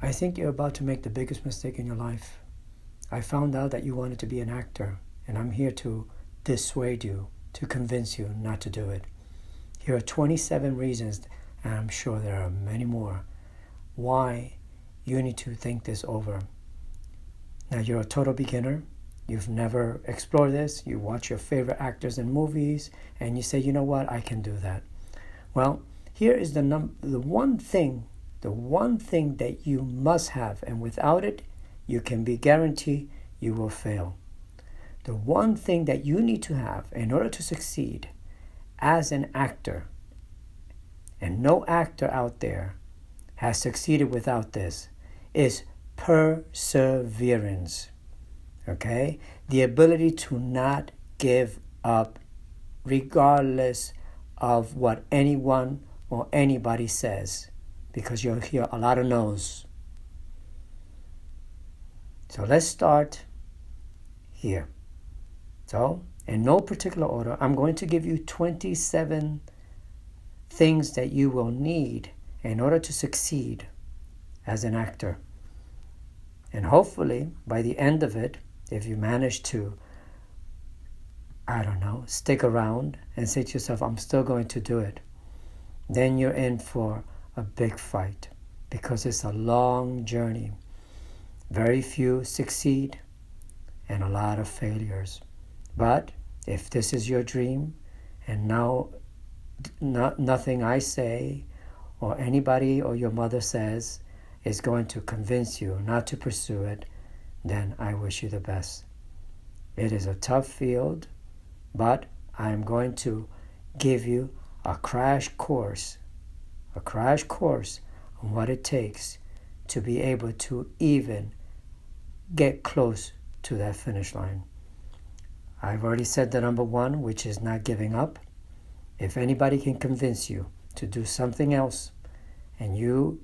I think you're about to make the biggest mistake in your life. I found out that you wanted to be an actor, and I'm here to dissuade you, to convince you not to do it. Here are 27 reasons, and I'm sure there are many more, why you need to think this over. Now, you're a total beginner. You've never explored this. You watch your favorite actors in movies, and you say, you know what, I can do that. Well, here is the one thing that you must have, and without it, you can be guaranteed you will fail. The one thing that you need to have in order to succeed as an actor, and no actor out there has succeeded without this, is perseverance. Okay? The ability to not give up regardless of what anyone or anybody says, because you'll hear a lot of no's. So let's start here. So, in no particular order, I'm going to give you 27 things that you will need in order to succeed as an actor. And hopefully, by the end of it, if you manage to, stick around and say to yourself, I'm still going to do it, then you're in for a big fight, because it's a long journey. Very few succeed and a lot of failures. But if this is your dream, and now nothing I say or anybody or your mother says is going to convince you not to pursue it, then I wish you the best. It is a tough field, but I'm going to give you a crash course on what it takes to be able to even get close to that finish line. I've already said the number one, which is not giving up. If anybody can convince you to do something else and you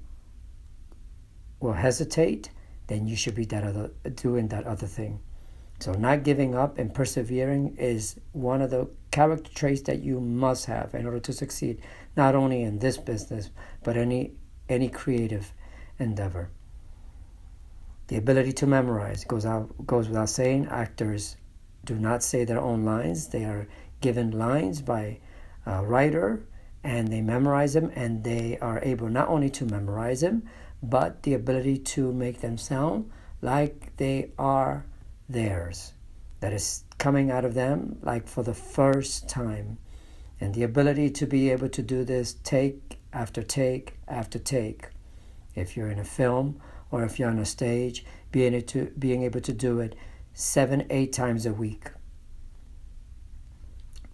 will hesitate, then you should be doing that other thing. So not giving up and persevering is one of the character traits that you must have in order to succeed, not only in this business, but any creative endeavor. The ability to memorize goes without saying. Actors do not say their own lines. They are given lines by a writer, and they memorize them, and they are able not only to memorize them, but the ability to make them sound like they are theirs, that is coming out of them like for the first time. And the ability to be able to do this take after take after take. If you're in a film or if you're on a stage, being able to do it 7-8 times a week.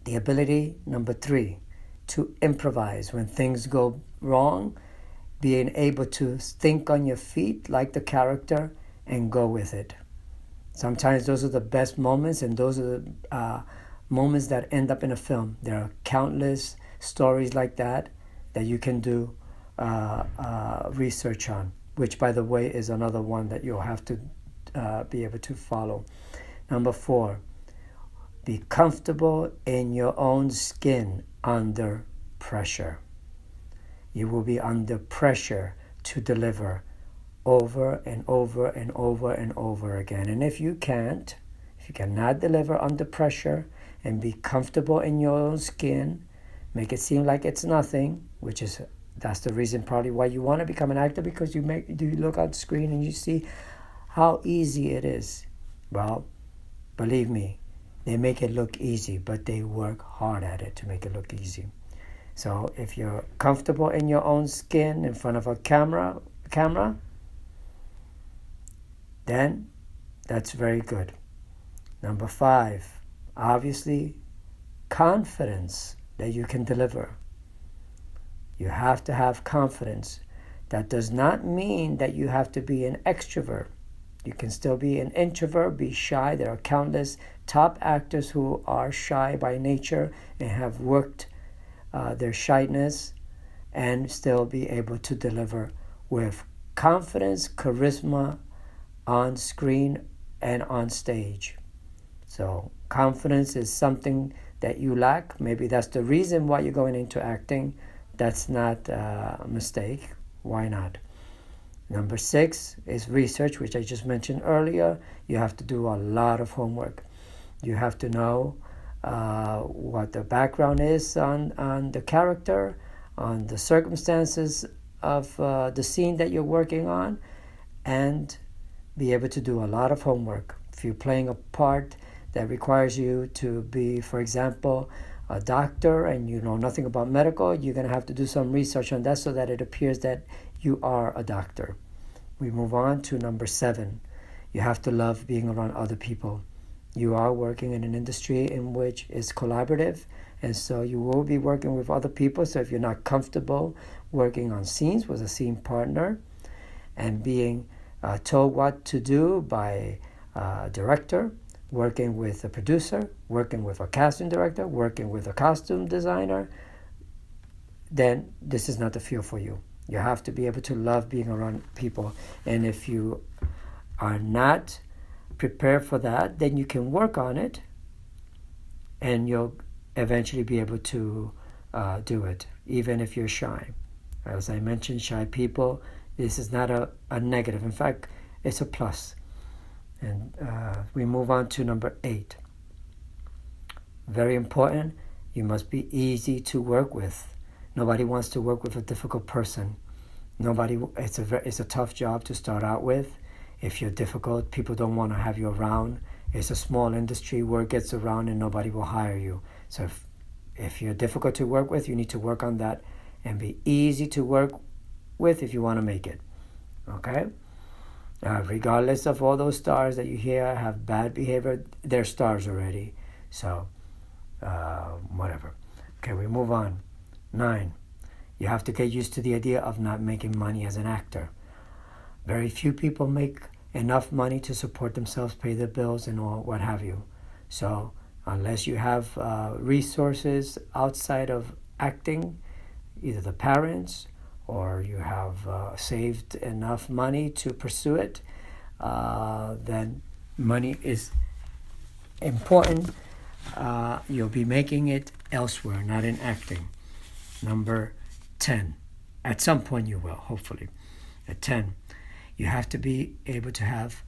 The ability, number 3, to improvise when things go wrong, being able to think on your feet like the character and go with it. Sometimes those are the best moments, and those are the moments that end up in a film. There are countless stories like that you can do research on, which, by the way, is another one that you'll have to be able to follow. Number 4, be comfortable in your own skin under pressure. You will be under pressure to deliver over and over and over and over again. And if you cannot deliver under pressure and be comfortable in your own skin, make it seem like it's nothing, that's the reason probably why you want to become an actor, because you look at the screen and you see how easy it is. Well, believe me, they make it look easy, but they work hard at it to make it look easy. So if you're comfortable in your own skin in front of a camera, then that's very good. Number 5, obviously, confidence that you can deliver. You have to have confidence. That does not mean that you have to be an extrovert. You can still be an introvert, be shy. There are countless top actors who are shy by nature and have worked their shyness and still be able to deliver with confidence, charisma on screen and on stage. So confidence is something that you lack. Maybe that's the reason why you're going into acting. That's not a mistake. Why not? Number 6 is research, which I just mentioned earlier. You have to do a lot of homework. You have to know what the background is on the character, on the circumstances of the scene that you're working on, and be able to do a lot of homework. If you're playing a part that requires you to be, for example, a doctor and you know nothing about medical, you're going to have to do some research on that so that it appears that you are a doctor. We move on to number 7. You have to love being around other people. You are working in an industry in which is collaborative, and so you will be working with other people. So if you're not comfortable working on scenes with a scene partner and being told what to do by a director, working with a producer, working with a casting director, working with a costume designer, then this is not the field for you. You have to be able to love being around people. And if you are not prepared for that, then you can work on it and you'll eventually be able to do it, even if you're shy. As I mentioned, shy people, this is not a negative. In fact, it's a plus. And we move on to number 8. Very important, you must be easy to work with. Nobody wants to work with a difficult person. It's a tough job to start out with. If you're difficult, people don't want to have you around. It's a small industry, word gets around and nobody will hire you. So if you're difficult to work with, you need to work on that and be easy to work with if you want to make it. Okay? Regardless of all those stars that you hear have bad behavior, they're stars already. So, whatever. Okay, we move on. 9. You have to get used to the idea of not making money as an actor. Very few people make enough money to support themselves, pay their bills, and all what have you. So, unless you have resources outside of acting, either the parents or you have saved enough money to pursue it, then money is important. You'll be making it elsewhere, not in acting. Number 10. At some point you will, hopefully. At 10, you have to be able to have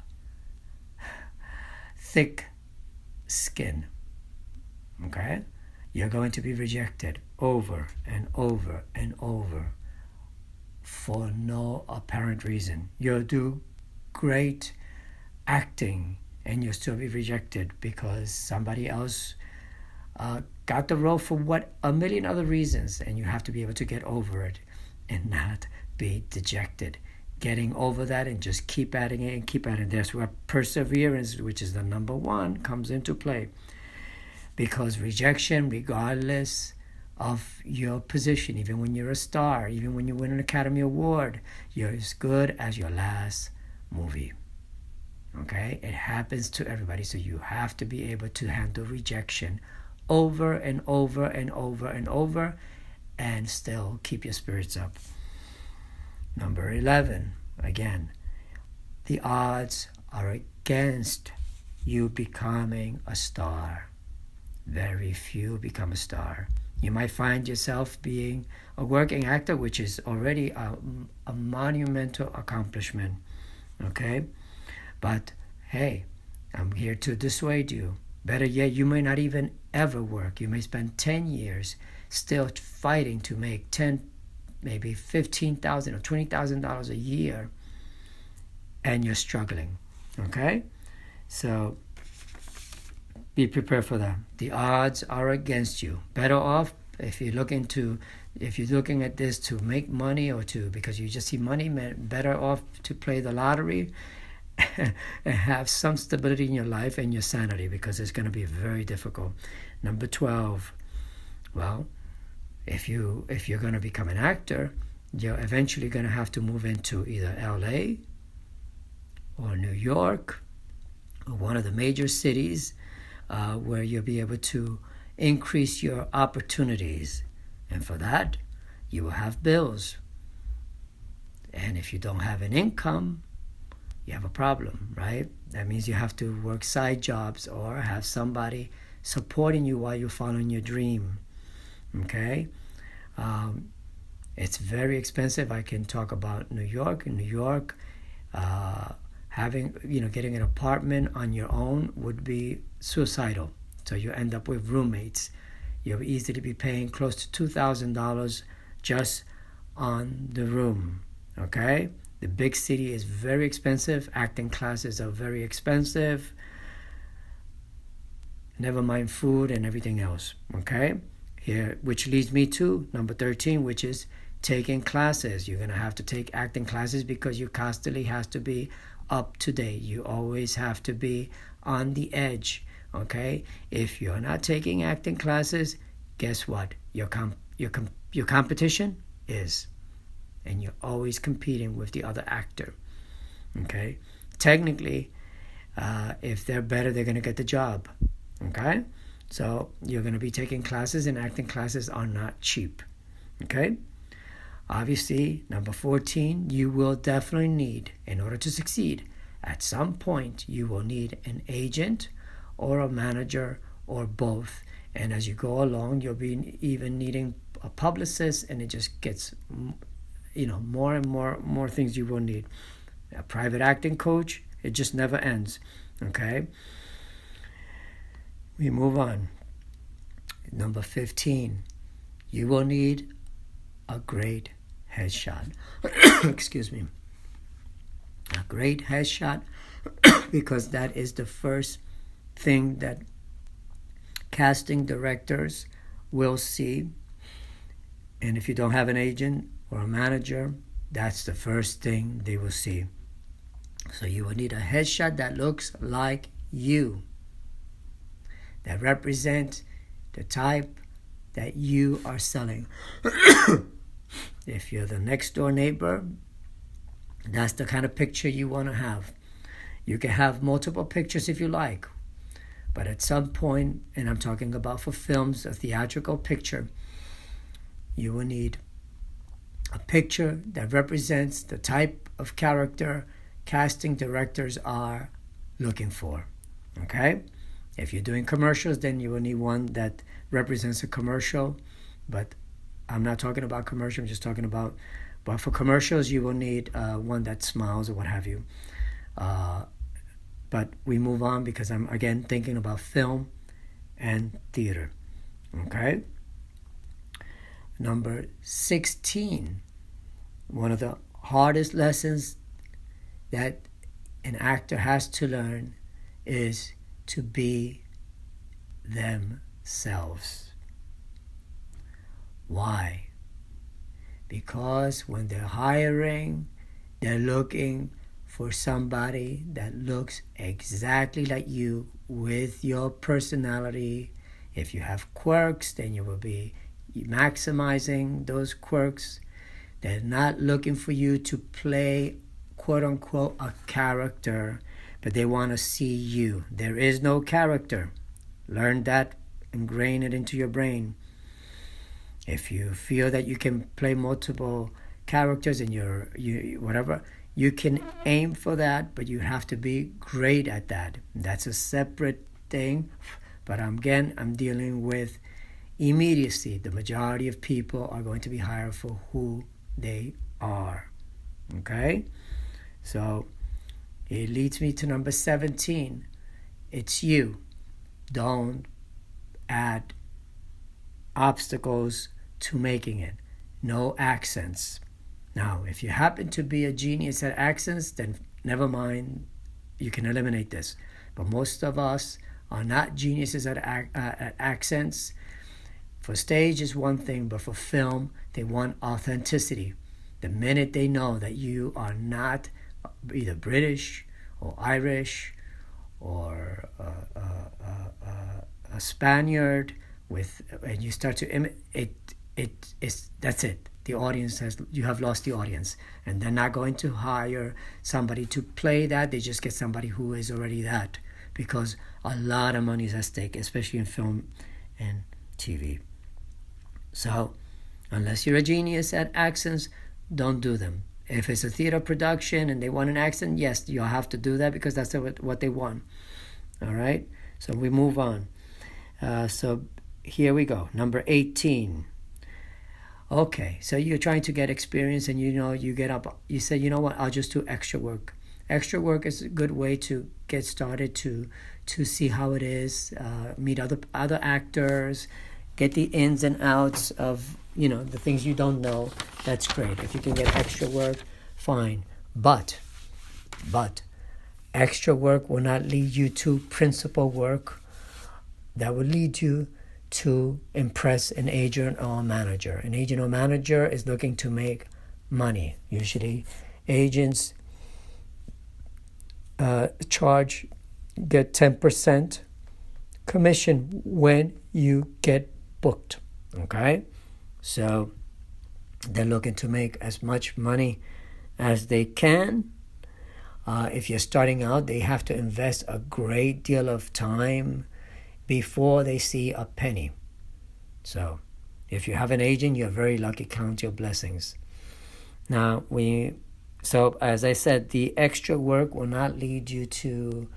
thick skin. Okay? You're going to be rejected over and over and over for no apparent reason. You'll do great acting and you'll still be rejected because somebody else got the role for a million other reasons, and you have to be able to get over it and not be dejected. Getting over that and just keep adding it and keep adding. That's where perseverance, which is the number 1, comes into play. Because rejection, regardless of your position, even when you're a star, even when you win an Academy Award, you're as good as your last movie. Okay? It happens to everybody, so you have to be able to handle rejection over and over and over and over and still keep your spirits up. Number 11, again, the odds are against you becoming a star. Very few become a star. You might find yourself being a working actor, which is already a monumental accomplishment. Okay? But hey, I'm here to dissuade you. Better yet, you may not even ever work. You may spend 10 years still fighting to make maybe $15,000 or $20,000 a year, and you're struggling. Okay? So be prepared for that. The odds are against you. Better off if you're looking at this to make money or because you just see money, better off to play the lottery and have some stability in your life and your sanity, because it's going to be very difficult. Number 12, well, if you're going to become an actor, you're eventually going to have to move into either LA or New York or one of the major cities where you'll be able to increase your opportunities. And for that, you will have bills. And if you don't have an income, you have a problem, right? That means you have to work side jobs or have somebody supporting you while you're following your dream, okay? It's very expensive. I can talk about New York. In New York, getting an apartment on your own would be suicidal. So you end up with roommates. You'll easily be paying close to $2,000 just on the room. Okay? The big city is very expensive. Acting classes are very expensive. Never mind food and everything else. Okay? Here, which leads me to number 13, which is taking classes. You're going to have to take acting classes because you constantly have to be up to date. You always have to be on the edge. Okay? If you're not taking acting classes, guess what? Your competition is. And you're always competing with the other actor. Okay? Technically, if they're better, they're going to get the job. Okay? So you're going to be taking classes, and acting classes are not cheap. Okay? Obviously, number 14, you will definitely need, in order to succeed, at some point, you will need an agent or a manager or both. And as you go along, you'll be even needing a publicist, and it just gets, more and more things you will need. A private acting coach, it just never ends. Okay? We move on. Number 15, you will need a great headshot. Excuse me. A great headshot, because that is the first thing that casting directors will see. And if you don't have an agent or a manager, that's the first thing they will see. So you will need a headshot that looks like you, that represents the type that you are selling. If you're the next door neighbor, that's the kind of picture you want to have. You can have multiple pictures if you like, but at some point, and I'm talking about for films, a theatrical picture, you will need a picture that represents the type of character casting directors are looking for. Okay? If you're doing commercials, then you will need one that represents a commercial. But I'm not talking about commercial, I'm just talking about, but for commercials, you will need one that smiles or what have you. But we move on because I'm, again, thinking about film and theater. Okay? Number 16, one of the hardest lessons that an actor has to learn is to be themselves. Why? Because when they're hiring, they're looking for somebody that looks exactly like you with your personality. If you have quirks, then you will be maximizing those quirks. They're not looking for you to play, quote unquote, a character, but they want to see you. There is no character. Learn that, ingrain it into your brain. If you feel that you can play multiple characters in whatever, you can aim for that, but you have to be great at that. That's a separate thing. But I'm dealing with immediacy. The majority of people are going to be hired for who they are. Okay? So it leads me to number 17. It's you. Don't add obstacles to making it. No accents. Now, if you happen to be a genius at accents, then never mind. You can eliminate this. But most of us are not geniuses at accents. For stage is one thing, but for film, they want authenticity. The minute they know that you are not either British or Irish or a Spaniard, and you start to imitate, that's it. The audience you have lost the audience, and they're not going to hire somebody to play that. They just get somebody who is already that, because a lot of money is at stake, especially in film and TV. So, unless you're a genius at accents, don't do them. If it's a theater production and they want an accent, yes, you'll have to do that because that's what they want. All right? So we move on. So here we go. Number 18. Okay, so you're trying to get experience, and you get up, you say, you know what, I'll just do extra work. Extra work is a good way to get started, to see how it is, meet other actors, get the ins and outs of the things you don't know. That's great. If you can get extra work, fine. But extra work will not lead you to principal work. That will lead you to impress an agent or a manager. An agent or manager is looking to make money. Usually agents get 10% commission when you get booked. Okay? So they're looking to make as much money as they can. If you're starting out, they have to invest a great deal of time before they see a penny. So if you have an agent, you're very lucky. Count your blessings. Now, so as I said, the extra work will not lead you to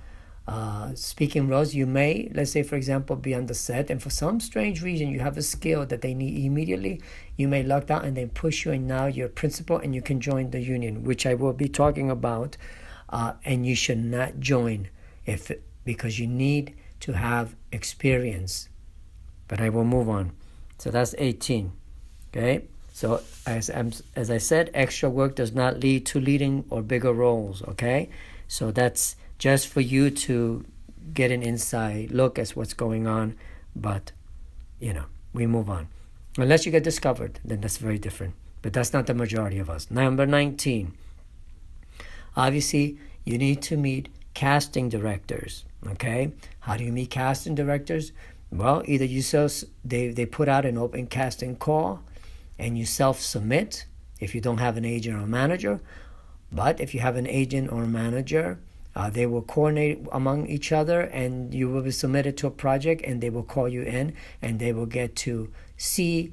speaking roles. You may, let's say, for example, be on the set, and for some strange reason, you have a skill that they need immediately. You may luck out and they push you, and now you're principal and you can join the union, which I will be talking about. And you should not join because you need to have experience. But I will move on. So that's 18. Okay. So as I said, extra work does not lead to leading or bigger roles. Okay. So that's just for you to get an inside look at what's going on. But we move on. Unless you get discovered, then that's very different. But that's not the majority of us. Number 19. Obviously, you need to meet casting directors. Okay, how do you meet casting directors? Well, either they put out an open casting call, and you self-submit if you don't have an agent or a manager. But if you have an agent or a manager, they will coordinate among each other, and you will be submitted to a project, and they will call you in, and they will get to see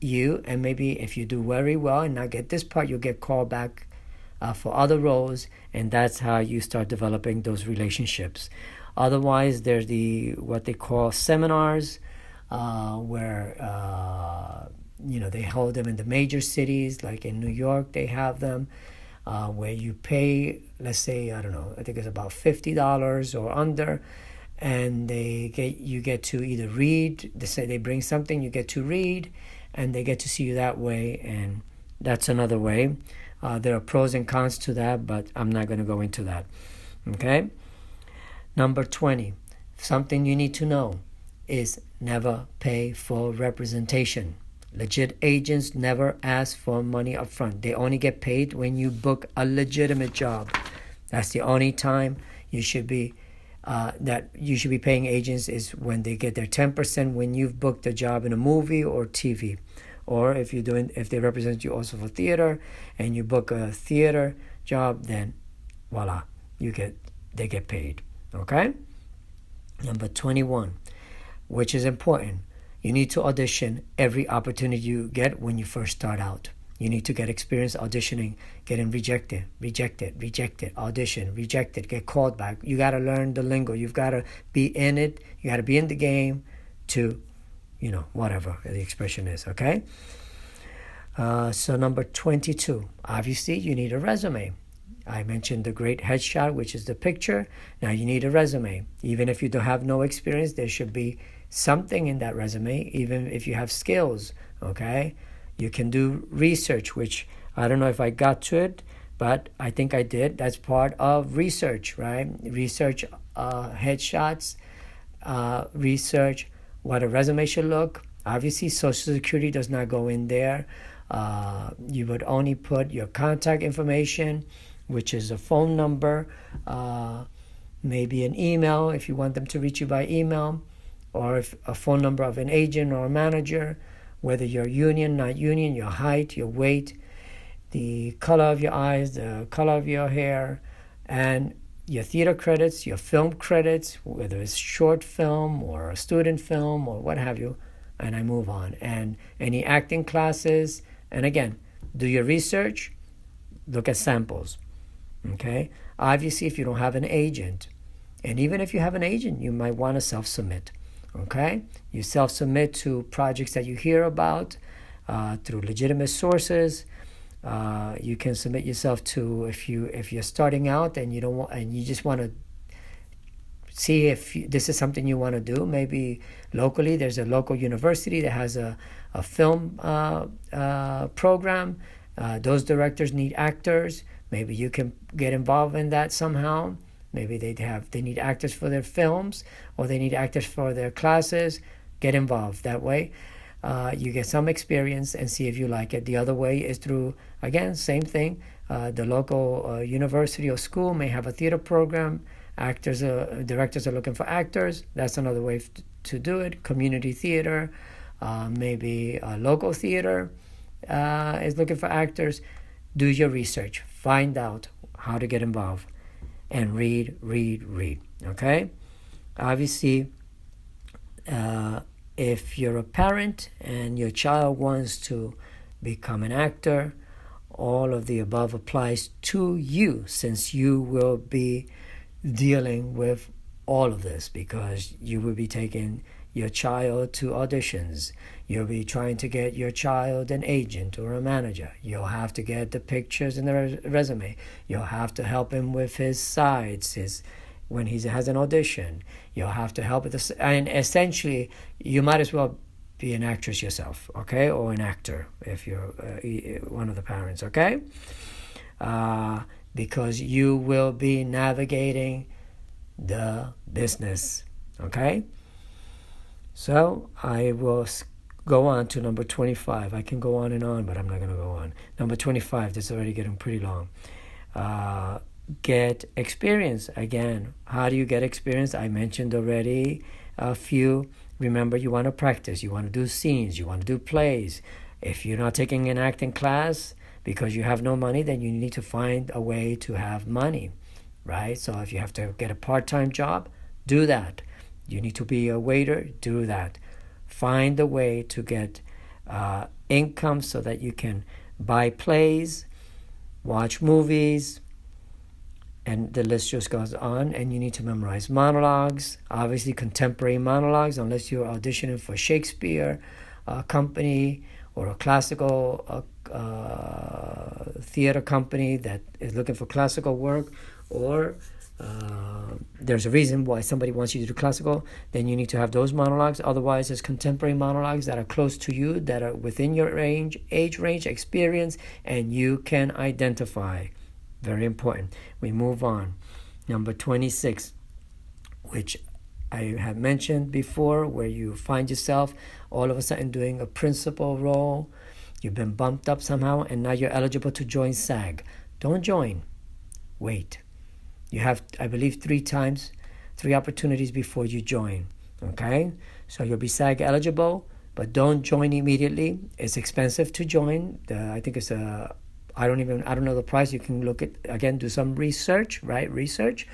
you. And maybe if you do very well and not get this part, you'll get called back for other roles, and that's how you start developing those relationships. Otherwise, there's what they call seminars, where they hold them in the major cities, like in New York. They have them where you pay, let's say, I don't know, I think it's about $50 or under, and you get to either read. They say they bring something, you get to read, and they get to see you that way, and that's another way. There are pros and cons to that, but I'm not going to go into that. Okay? Number 20, something you need to know is never pay for representation. Legit agents never ask for money up front. They only get paid when you book a legitimate job. That's the only time you should be paying agents, is when they get their 10% when you've booked a job in a movie or TV. Or if they represent you also for theater, and you book a theater job, then voila, they get paid. Okay? Number 21, which is important. You need to audition every opportunity you get when you first start out. You need to get experience auditioning, getting rejected, audition, rejected, get called back. You got to learn the lingo. You've got to be in it. You got to be in the game to, whatever the expression is, okay? So number 22, obviously you need a resume. I mentioned the great headshot, which is the picture. Now you need a resume. Even if you don't have no experience, there should be something in that resume, even if you have skills, okay? You can do research, which I don't know if I got to it, but I think I did. That's part of research, right? Research headshots, research what a resume should look. Obviously, Social Security does not go in there. You would only put your contact information, which is a phone number, maybe an email if you want them to reach you by email, or if a phone number of an agent or a manager, whether you're union, not union, your height, your weight, the color of your eyes, the color of your hair, and your theater credits, your film credits, whether it's short film or a student film or what have you, and I move on. And any acting classes, and again, do your research, look at samples, okay? Obviously, if you don't have an agent, and even if you have an agent, you might want to self-submit, okay? You self-submit to projects that you hear about, through legitimate sources. You can submit yourself to, if you're starting out and you just want to see if this is something you want to do. Maybe locally there's a local university that has a film program. Those directors need actors. Maybe you can get involved in that somehow. Maybe they need actors for their films, or they need actors for their classes. Get involved that way. You get some experience and see if you like it. The other way is through, again, same thing. The local university or school may have a theater program. Directors are looking for actors. That's another way to do it. Community theater, maybe a local theater is looking for actors. Do your research. Find out how to get involved. And read. Okay? Obviously, if you're a parent and your child wants to become an actor, all of the above applies to you, since you will be dealing with all of this, because you will be taking your child to auditions. You'll be trying to get your child an agent or a manager. You'll have to get the pictures in the resume. You'll have to help him with his sides, when he has an audition. You'll have to help with this, and essentially you might as well be an actress yourself, okay, or an actor if you're one of the parents, okay, because you will be navigating the business, okay. So I will go on to number 25. I can go on and on, but I'm not going to go on. Number 25, this is already getting pretty long. Get experience. Again, how do you get experience? I mentioned already a few. Remember, you want to practice. You want to do scenes. You want to do plays. If you're not taking an acting class because you have no money, then you need to find a way to have money, right? So if you have to get a part-time job, do that. You need to be a waiter, do that. Find a way to get income so that you can buy plays, watch movies, and the list just goes on. And you need to memorize monologues, obviously contemporary monologues, unless you're auditioning for Shakespeare company or a classical theater company that is looking for classical work, or there's a reason why somebody wants you to do classical, then you need to have those monologues. Otherwise, there's contemporary monologues that are close to you, that are within your age range, experience, and you can identify. Very important. We move on. Number 26, which I have mentioned before, where you find yourself all of a sudden doing a principal role. You've been bumped up somehow, and now you're eligible to join SAG. Don't join. Wait. You have, I believe, 3 opportunities before you join. Okay? So you'll be SAG eligible, but don't join immediately. It's expensive to join. I think it's I don't know the price. You can look at, again, do some research, right? Research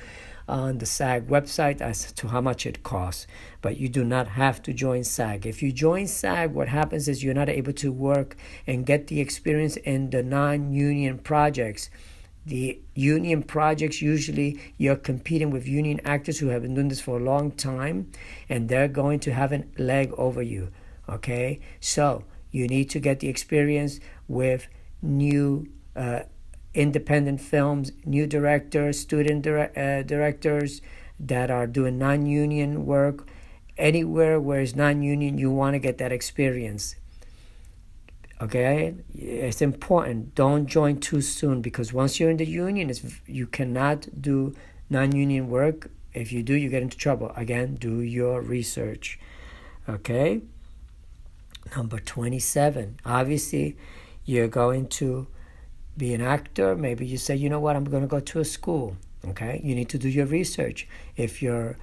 on the SAG website as to how much it costs. But you do not have to join SAG. If you join SAG, what happens is you're not able to work and get the experience in the non-union projects. The union projects, usually you're competing with union actors who have been doing this for a long time, and they're going to have a leg over you, okay? So you need to get the experience with new independent films, new directors, student directors that are doing non-union work. Anywhere where it's non-union, you want to get that experience. Okay, it's important. Don't join too soon, because once you're in the union, you cannot do non-union work. If you do, you get into trouble. Again, do your research. Okay. Number 27. Obviously, you're going to be an actor. Maybe you say, you know what, I'm going to go to a school. Okay, you need to do your research. If you're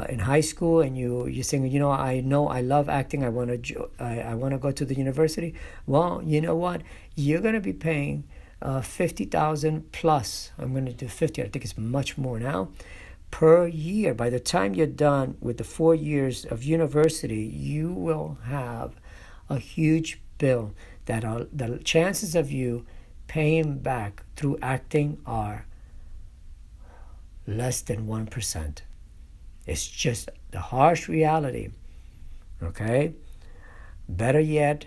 in high school and you're saying, you know I love acting, I want to go to the university. Well, you know what, you're going to be paying $50,000 plus. I'm going to do 50. I think it's much more now, per year. By the time you're done with the 4 years of university, you will have a huge bill that the chances of you paying back through acting are less than 1%. It's just the harsh reality. Okay? Better yet,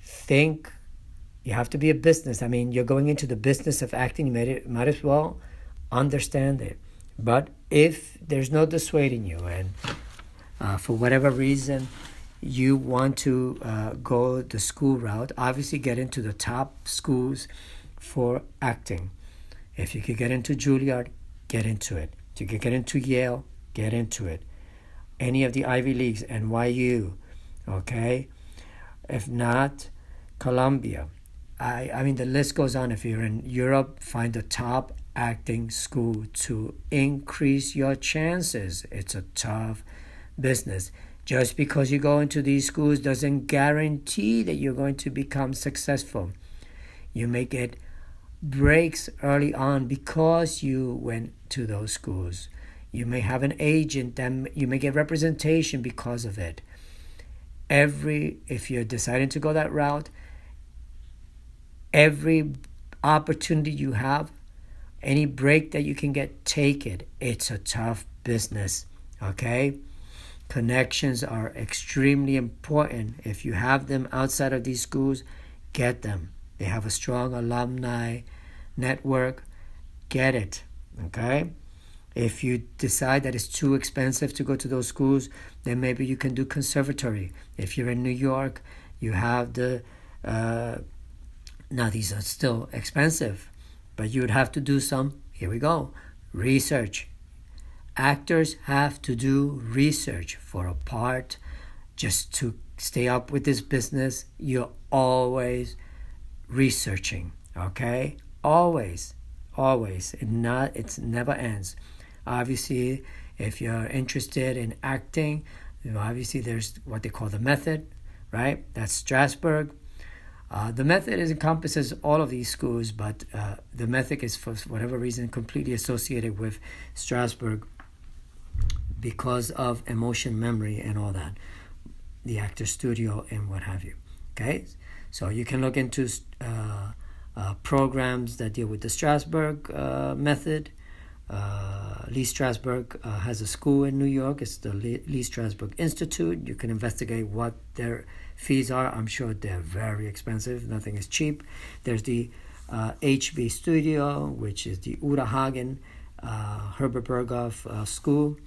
think you have to be a business. I mean, you're going into the business of acting. You might as well understand it. But if there's no dissuading you, and for whatever reason you want to go the school route, obviously get into the top schools for acting. If you could get into Juilliard, get into it. If you could get into Yale, get into it. Any of the Ivy Leagues, NYU, okay? If not, Columbia. I mean, the list goes on. If you're in Europe, find a top acting school to increase your chances. It's a tough business. Just because you go into these schools doesn't guarantee that you're going to become successful. You may get breaks early on because you went to those schools. You may have an agent, and you may get representation because of it. If you're deciding to go that route, every opportunity you have, any break that you can get, take it. It's a tough business, okay? Connections are extremely important. If you have them outside of these schools, get them. They have a strong alumni network. Get it, okay? If you decide that it's too expensive to go to those schools, then maybe you can do conservatory. If you're in New York, you have the, now these are still expensive, but you would have to do some, here we go, research. Actors have to do research for a part. Just to stay up with this business, you're always researching, okay? Always. It never ends. Obviously, if you're interested in acting, obviously there's what they call the method, right? That's Strasberg. The method encompasses all of these schools, but the method is, for whatever reason, completely associated with Strasberg because of emotion memory and all that, the actor studio and what have you. Okay, so you can look into programs that deal with the Strasberg method. Lee Strasberg has a school in New York. It's the Lee Strasberg Institute. You can investigate what their fees are. I'm sure they're very expensive. Nothing is cheap. There's the HB Studio, which is the Uta Hagen, Herbert Berghoff school.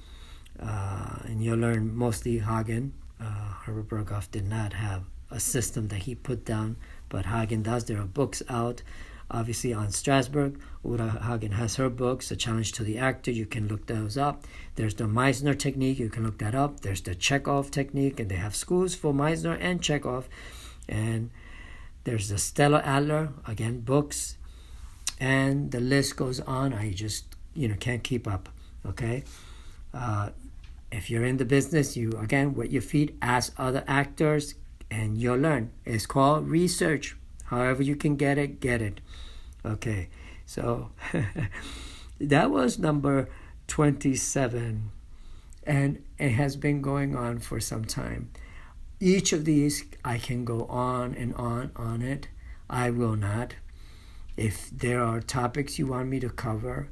And you'll learn mostly Hagen. Herbert Berghoff did not have a system that he put down, but Hagen does. There are books out, obviously, on Strasberg. Uta Hagen has her books, The Challenge to the Actor. You can look those up. There's the Meisner technique. You can look that up. There's the Chekhov technique, and they have schools for Meisner and Chekhov. And there's the Stella Adler, again, books. And the list goes on. I just, can't keep up, okay? If you're in the business, you, again, wet your feet, ask other actors, and you'll learn. It's called research. However you can get it. Okay, so that was number 27, and it has been going on for some time. Each of these, I can go on and on it. I will not. If there are topics you want me to cover,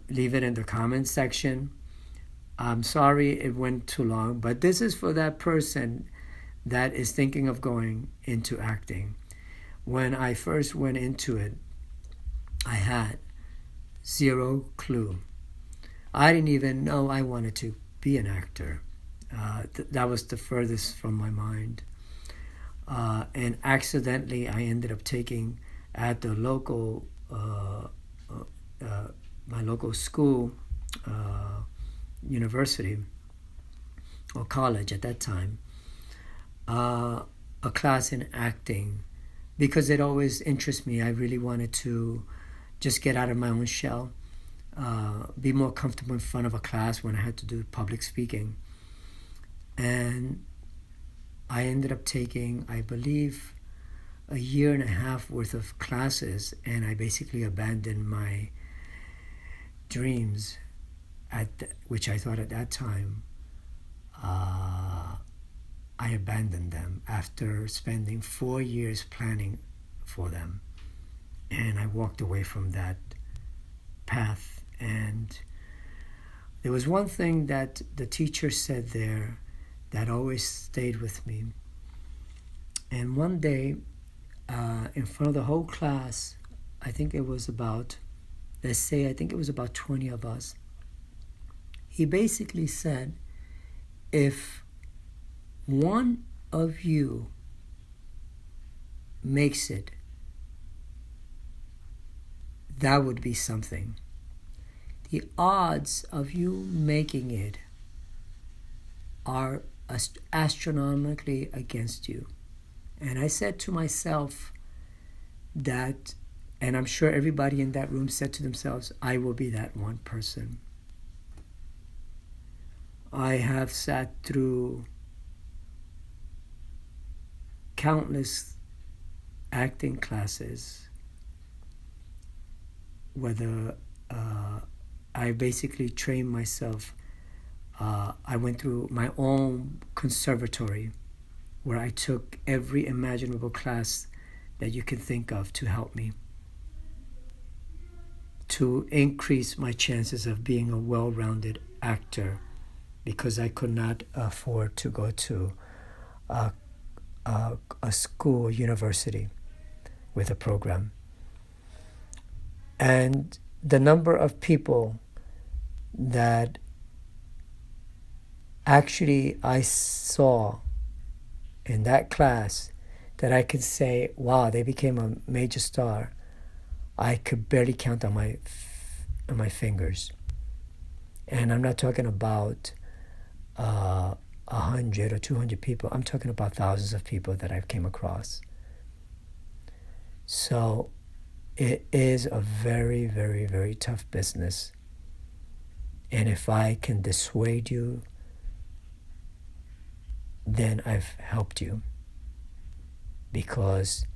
leave it in the comments section. I'm sorry it went too long, but this is for that person that is thinking of going into acting. When I first went into it, I had zero clue. I didn't even know I wanted to be an actor. That was the furthest from my mind. And accidentally, I ended up taking at the local, my local school, university or college at that time, a class in acting, because it always interests me. I really wanted to just get out of my own shell, be more comfortable in front of a class when I had to do public speaking. And I ended up taking, I believe, a year and a half worth of classes, and I basically abandoned my dreams, which I thought at that time, I abandoned them after spending 4 years planning for them. And I walked away from that path. And there was one thing that the teacher said there that always stayed with me. And one day, in front of the whole class, I think it was about 20 of us, he basically said, if one of you makes it, that would be something. The odds of you making it are astronomically against you. And I said to myself that, and I'm sure everybody in that room said to themselves, I will be that one person. I have sat through countless acting classes, whether I basically trained myself. I went through my own conservatory where I took every imaginable class that you can think of to help me, to increase my chances of being a well-rounded actor, because I could not afford to go to a school, university with a program. And the number of people that actually I saw in that class that I could say, wow, they became a major star, I could barely count on my fingers. And I'm not talking about 100 or 200 people. I'm talking about thousands of people that I've came across. So it is a very, very, very tough business. And if I can dissuade you, then I've helped you, because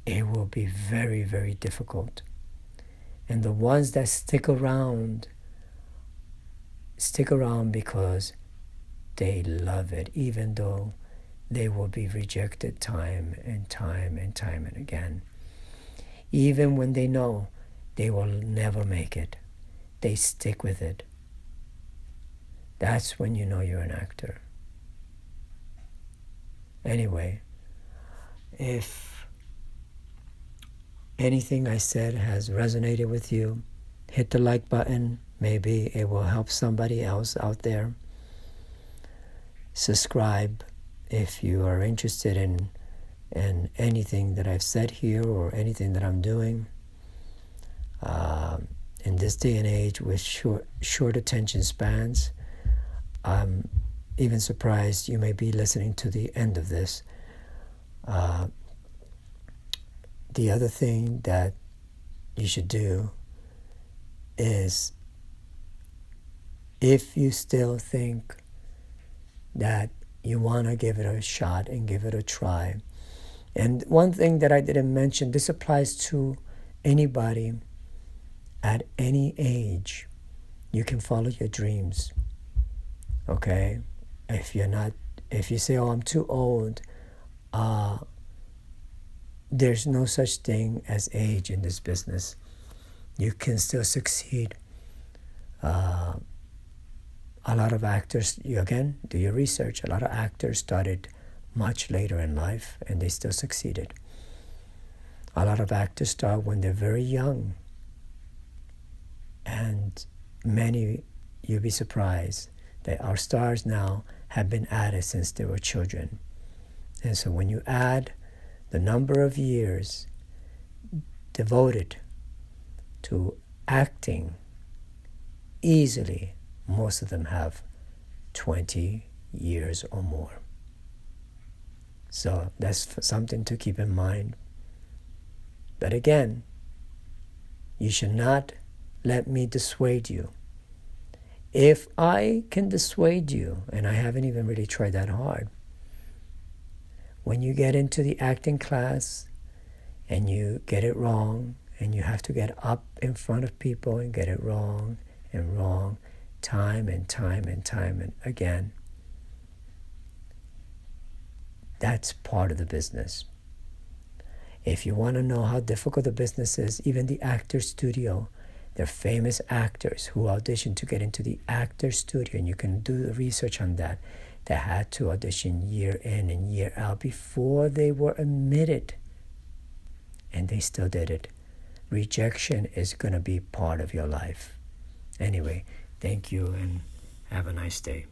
it will be very, very difficult. And the ones that stick around because they love it, even though they will be rejected time and time and time and again. Even when they know they will never make it, they stick with it. That's when you know you're an actor. Anyway, if anything I said has resonated with you, hit the like button. Maybe it will help somebody else out there. Subscribe if you are interested in anything that I've said here or anything that I'm doing. In this day and age with short attention spans, I'm even surprised you may be listening to the end of this. The other thing that you should do is, if you still think that you want to give it a shot and give it a try. And one thing that I didn't mention, this applies to anybody at any age. You can follow your dreams, okay? If you say, oh, I'm too old, there's no such thing as age in this business. You can still succeed. A lot of actors, you again, do your research. A lot of actors started much later in life and they still succeeded. A lot of actors start when they're very young. And many, you'll be surprised, that our stars now have been added since they were children. And so when you add the number of years devoted to acting, easily, most of them have 20 years or more. So that's something to keep in mind. But again, you should not let me dissuade you. If I can dissuade you, and I haven't even really tried that hard, when you get into the acting class and you get it wrong, and you have to get up in front of people and get it wrong and wrong, time and time and time and again, that's part of the business. If you want to know how difficult the business is, even the actor studio They're famous actors who auditioned to get into the actor studio, and you can do the research on that. They had to audition year in and year out before they were admitted. And they still did it. Rejection is going to be part of your life. Anyway, thank you and have a nice day.